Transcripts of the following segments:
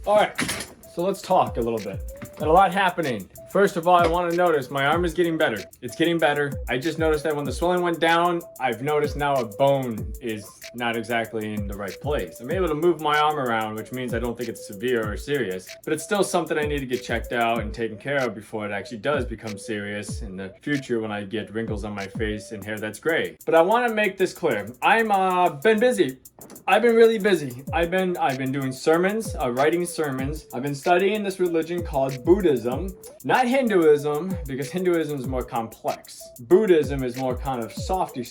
All right, so let's talk a little bit. Got a lot happening. First of all, I want to notice my arm is getting better. It's getting better. I just noticed that when the swelling went down, I've noticed now a bone is not exactly in the right place. I'm able to move my arm around, which means I don't think it's severe or serious, but it's still something I need to get checked out and taken care of before it actually does become serious in the future when I get wrinkles on my face and hair that's gray. But I want to make this clear. I'm been busy. I've been really busy. I've been doing sermons, writing sermons. I've been studying this religion called Buddhism. Not Hinduism, because Hinduism is more complex. Buddhism is more kind of softy,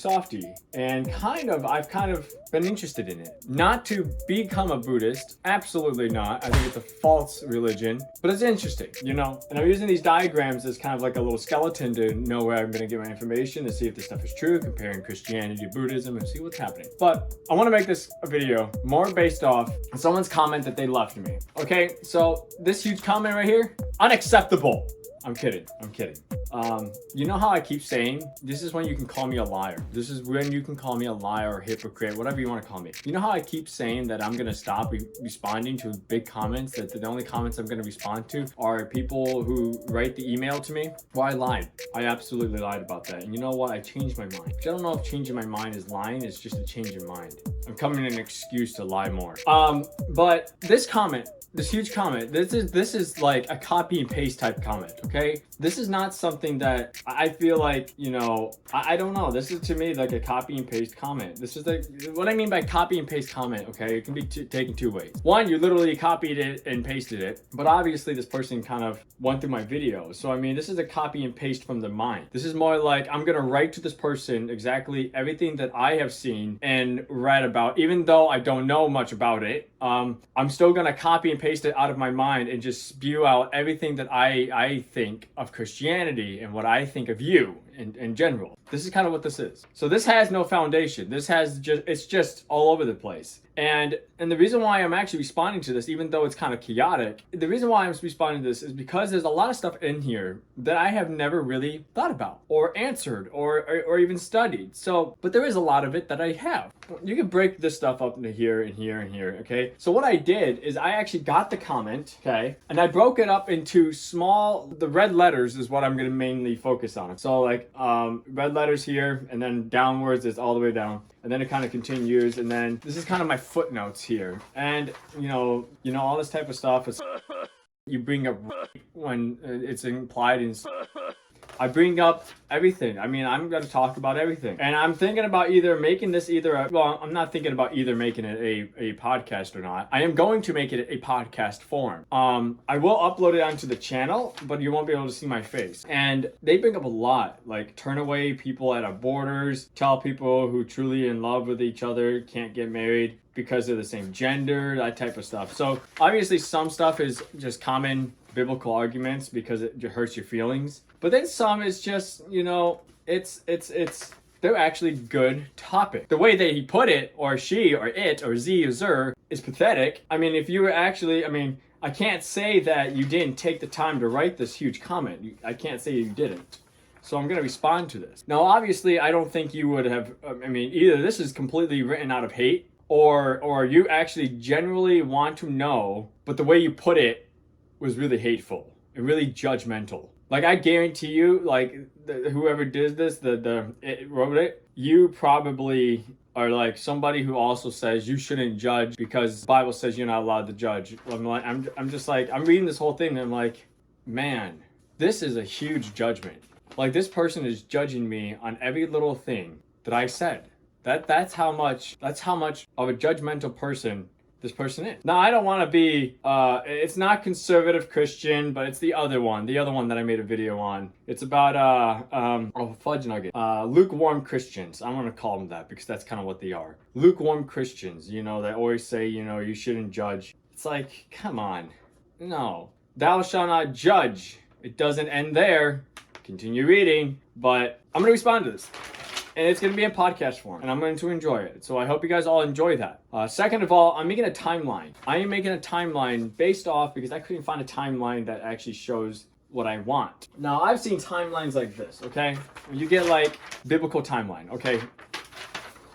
and I've kind of been interested in it. Not to become a Buddhist, absolutely not. I think it's a false religion, but it's interesting, you know? And I'm using these diagrams as kind of like a little skeleton to know where I'm gonna get my information, to see if this stuff is true, comparing Christianity to Buddhism and see what's happening. But I wanna make this a video more based off someone's comment that they left me. Okay, so this huge comment right here, unacceptable. I'm kidding. You know how I keep saying, this is when you can call me a liar. This is when you can call me a liar or hypocrite, whatever you want to call me. You know how I keep saying that I'm going to stop responding to big comments, that the only comments I'm going to respond to are people who write the email to me? Well, I lied. I absolutely lied about that. And you know what? I changed my mind. I don't know if changing my mind is lying. It's just a change in mind. I'm coming in an excuse to lie more. But this comment, this huge comment, this is like a copy and paste type comment, okay? This is not something that I feel like, you know, I don't know. This is to me like a copy and paste comment. This is like, what I mean by copy and paste comment, okay? It can be taken two ways. One, you literally copied it and pasted it, but obviously this person kind of went through my video. So, I mean, this is a copy and paste from their mind. This is more like, I'm gonna write to this person exactly everything that I have seen and read about, even though I don't know much about it. I'm still gonna copy and paste it out of my mind and just spew out everything that I think of Christianity and what I think of you in general. This is kind of what this is. So this has no foundation. It's just all over the place. And the reason why I'm actually responding to this, even though it's kind of chaotic, the reason why I'm responding to this is because there's a lot of stuff in here that I have never really thought about or answered or even studied. So, but there is a lot of it that I have. You can break this stuff up into here and here and here, okay? So what I did is I actually got the comment, okay? And I broke it up into the red letters is what I'm gonna mainly focus on. So like red letters here, and then downwards is all the way down. And then it kind of continues, and then this is kind of my footnotes here. And you know, all this type of stuff is you bring up when it's implied in. I bring up everything. I mean, I'm going to talk about everything. And I'm thinking about either making this well, I'm not thinking about either making it a podcast or not. I am going to make it a podcast form. I will upload it onto the channel, but you won't be able to see my face. And they bring up a lot, like turn away people at our borders, tell people who truly in love with each other can't get married because they're the same gender, that type of stuff. So obviously some stuff is just common biblical arguments because it hurts your feelings. But then some is just, you know, they're actually good topic. The way that he put it, or she, or it, or z, or zer, is pathetic. I mean, if you were actually, I can't say that you didn't take the time to write this huge comment. I can't say you didn't. So I'm going to respond to this. Now, obviously, I don't think you would have, either this is completely written out of hate, or you actually genuinely want to know, but the way you put it was really hateful and really judgmental. Like, I guarantee you, like, whoever did this, wrote it, you probably are like somebody who also says you shouldn't judge because the Bible says you're not allowed to judge. I'm just like, I'm reading this whole thing and I'm like, man, this is a huge judgment. Like, this person is judging me on every little thing that I said. That's how much of a judgmental person this person is. Now, I don't want to be, it's not conservative Christian, but it's the other one that I made a video on. It's about, fudge nugget. Lukewarm Christians. I'm going to call them that because that's kind of what they are. Lukewarm Christians, you know, that always say, you know, you shouldn't judge. It's like, come on. No. Thou shalt not judge. It doesn't end there. Continue reading, but I'm going to respond to this. And it's going to be in podcast form, and I'm going to enjoy it. So I hope you guys all enjoy that. Second of all, I'm making a timeline. I am making a timeline based off, because I couldn't find a timeline that actually shows what I want. Now, I've seen timelines like this, okay? You get like biblical timeline, okay?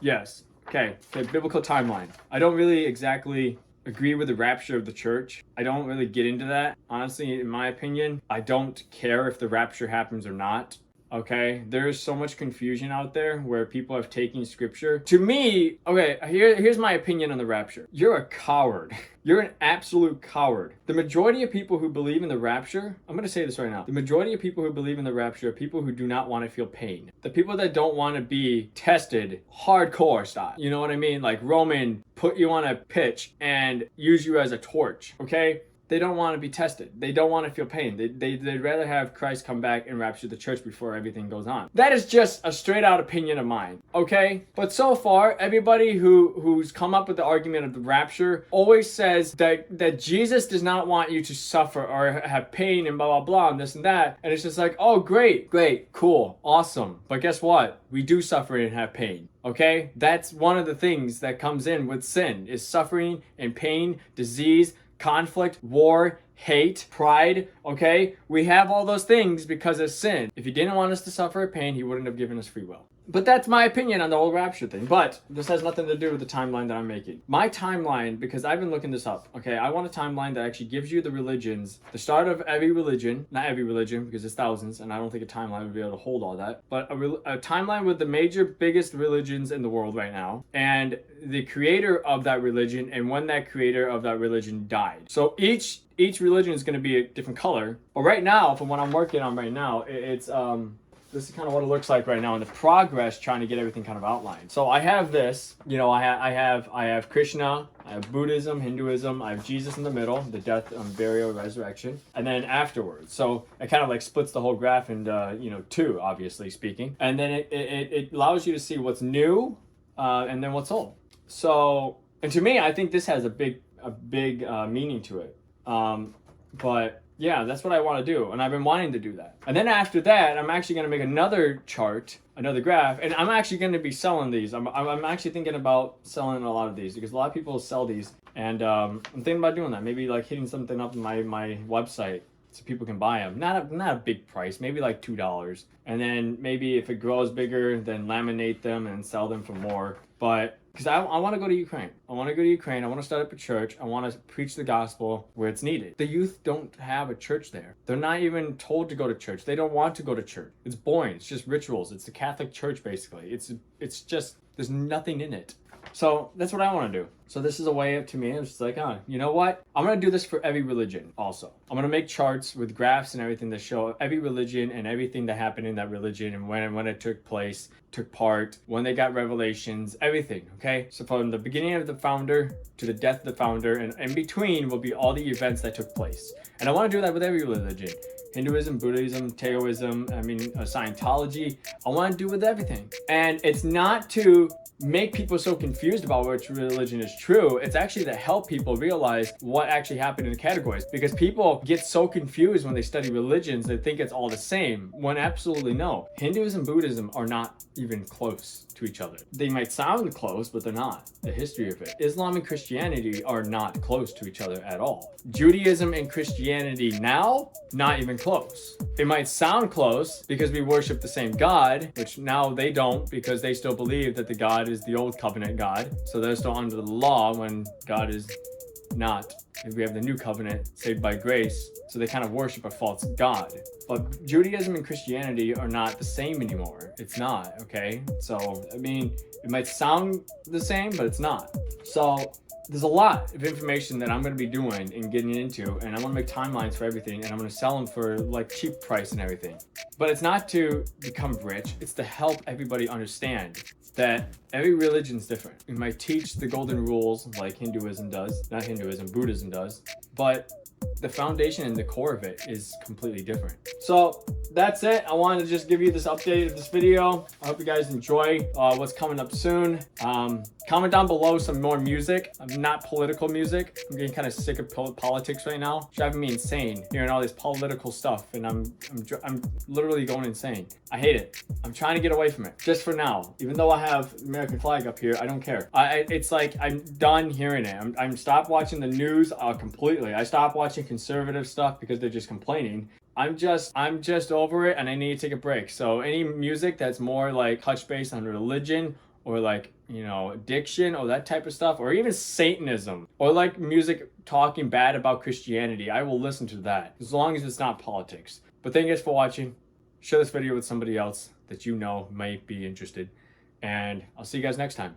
Yes, okay, biblical timeline. I don't really exactly agree with the rapture of the church. I don't really get into that. Honestly, in my opinion, I don't care if the rapture happens or not. Okay, there's so much confusion out there where people have taken scripture. To me, okay, here's my opinion on the rapture. You're a coward. You're an absolute coward. The majority of people who believe in the rapture, I'm going to say this right now. The majority of people who believe in the rapture are people who do not want to feel pain. The people that don't want to be tested hardcore style. You know what I mean? Like Roman put you on a pitch and use you as a torch, okay? They don't want to be tested. They don't want to feel pain. They'd rather have Christ come back and rapture the church before everything goes on. That is just a straight out opinion of mine, okay? But so far, everybody who's come up with the argument of the rapture always says that Jesus does not want you to suffer or have pain and blah, blah, blah, and this and that. And it's just like, oh, great, cool, awesome. But guess what? We do suffer and have pain. Okay? That's one of the things that comes in with sin is suffering and pain, disease, conflict, war, hate, pride, okay? We have all those things because of sin. If he didn't want us to suffer pain, he wouldn't have given us free will. But that's my opinion on the whole rapture thing. But this has nothing to do with the timeline that I'm making. My timeline, because I've been looking this up, okay? I want a timeline that actually gives you the religions, the start of every religion, not every religion because it's thousands, and I don't think a timeline would be able to hold all that, but a timeline with the major, biggest religions in the world right now, and the creator of that religion, and when that creator of that religion died. So each religion is going to be a different color. But right now, from what I'm working on right now, it's this is kind of what it looks like right now in the progress, trying to get everything kind of outlined. So I have this, you know, I have Krishna, I have Buddhism, Hinduism, I have Jesus in the middle, the death, burial, resurrection, and then afterwards. So it kind of like splits the whole graph into, you know, two, obviously speaking. And then it allows you to see what's new and then what's old. So, and to me, I think this has a big meaning to it. But yeah, that's what I want to do. And I've been wanting to do that. And then after that, I'm actually going to make another chart, another graph. And I'm actually going to be selling these. I'm actually thinking about selling a lot of these because a lot of people sell these. And I'm thinking about doing that. Maybe like hitting something up on my website so people can buy them. Not a big price, maybe like $2. And then maybe if it grows bigger, then laminate them and sell them for more. But because I want to go to Ukraine. I want to start up a church. I want to preach the gospel where it's needed. The youth don't have a church there. They're not even told to go to church. They don't want to go to church. It's boring. It's just rituals. It's the Catholic Church, basically. It's just, there's nothing in it. So that's what I want to do. So this is a way up to me. It's just like, you know what? I'm going to do this for every religion also. I'm going to make charts with graphs and everything that show every religion and everything that happened in that religion and when it took place, took part, when they got revelations, everything, okay? So from the beginning of the founder to the death of the founder, and in between will be all the events that took place. And I want to do that with every religion. Hinduism, Buddhism, Taoism, Scientology. I want to do with everything. And it's not to make people so confused about which religion is true. It's actually to help people realize what actually happened in the categories. Because people get so confused when they study religions, they think it's all the same, when absolutely no. Hinduism and Buddhism are not even close to each other. They might sound close, but they're not. The history of it. Islam and Christianity are not close to each other at all. Judaism and Christianity now, not even close. It might sound close because we worship the same God, which now they don't because they still believe that the God is the old covenant God. So they're still under the law when God is not. If we have the new covenant, saved by grace, so they kind of worship a false god. But Judaism and Christianity are not the same anymore. It's not, okay? So, I mean, it might sound the same, but it's not. So, there's a lot of information that I'm going to be doing and getting into, and I'm going to make timelines for everything, and I'm going to sell them for like cheap price and everything. But it's not to become rich, it's to help everybody understand that every religion is different. We might teach the golden rules like Hinduism does, not Hinduism, Buddhism does, but the foundation and the core of it is completely different. So that's it. I wanted to just give you this update of this video. I hope you guys enjoy what's coming up soon. Comment down below some more music, not political music. I'm getting kind of sick of politics right now. It's driving me insane hearing all this political stuff, and I'm literally going insane. I hate it. I'm trying to get away from it just for now. Even though I have the American flag up here, I don't care. It's like I'm done hearing it. I'm stopped watching the news completely. I stopped watching conservative stuff because they're just complaining. I'm just over it, and I need to take a break. So any music that's more like touch base on religion or like, you know, addiction or that type of stuff, or even Satanism, or like music talking bad about Christianity, I will listen to that as long as it's not politics. But thank you guys for watching. Share this video with somebody else that you know might be interested, and I'll see you guys next time.